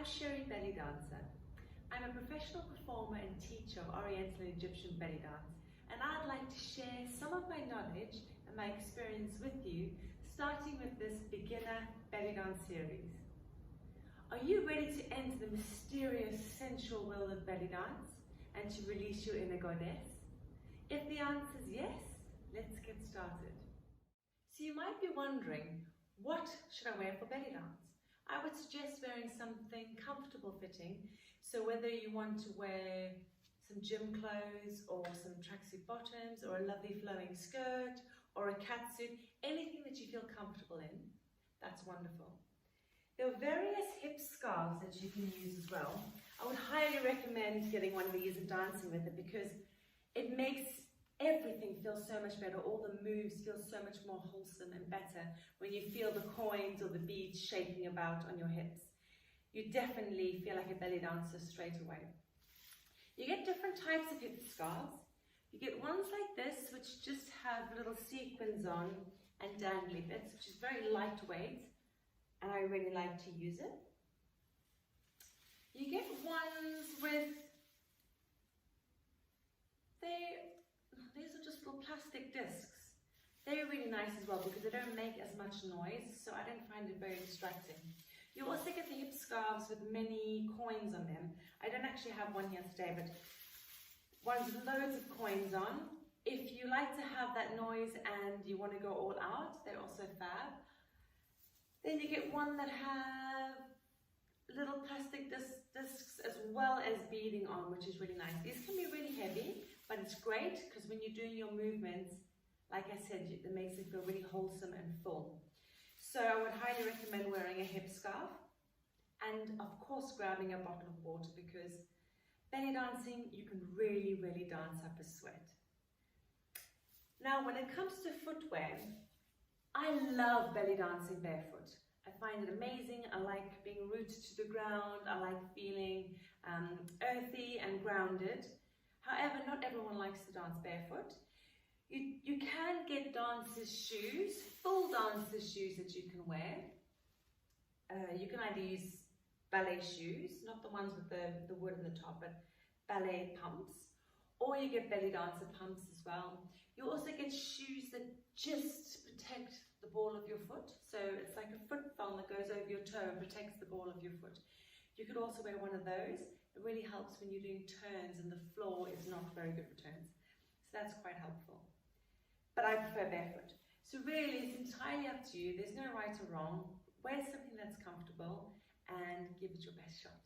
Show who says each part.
Speaker 1: Cherie, Bellydancer. I'm a professional performer and teacher of Oriental and Egyptian belly dance, and I'd like to share some of my knowledge and my experience with you, starting with this beginner belly dance series. Are you ready to enter the mysterious, sensual world of belly dance and to release your inner goddess? If the answer is yes, let's get started. So you might be wondering, what should I wear for belly dance? I would suggest wearing something comfortable fitting. So whether you want to wear some gym clothes or some tracksuit bottoms or a lovely flowing skirt or a catsuit, anything that you feel comfortable in, that's wonderful. There are various hip scarves that you can use as well. I would highly recommend getting one of these and dancing with it because it makes everything feels so much better. All the moves feel so much more wholesome and better when you feel the coins or the beads shaking about on your hips. You definitely feel like a belly dancer straight away. You get different types of hip scarves. You get ones like this, which just have little sequins on and dangly bits, which is very lightweight, and I really like to use it. You get ones with these are just little plastic discs. They're really nice as well because they don't make as much noise, so I don't find it very distracting. You also get the hip scarves with many coins on them. I don't actually have one here today, but ones with loads of coins on. If you like to have that noise and you want to go all out, they're also fab. Then you get one that have little plastic discs as well as beading on, which is really nice. These can be really heavy, but it's great because when you're doing your movements, like I said, it makes it feel really wholesome and full. So I would highly recommend wearing a hip scarf and of course grabbing a bottle of water because belly dancing, you can really dance up a sweat. Now when it comes to footwear, I love belly dancing barefoot. I find it amazing. I like being rooted to the ground. I like feeling earthy and grounded. However, not everyone likes to dance barefoot. You can get dancers' shoes, full dancers' shoes that you can wear. You can either use ballet shoes, not the ones with the wood on the top, but ballet pumps, or you get belly dancer pumps as well. You also get shoes that just protect the ball of your foot. So it's like a foot thong that goes over your toe and protects the ball of your foot. You could also wear one of those. It really helps when you're doing turns and the floor is not very good for turns. So that's quite helpful. But I prefer barefoot. So really, it's entirely up to you. There's no right or wrong. Wear something that's comfortable and give it your best shot.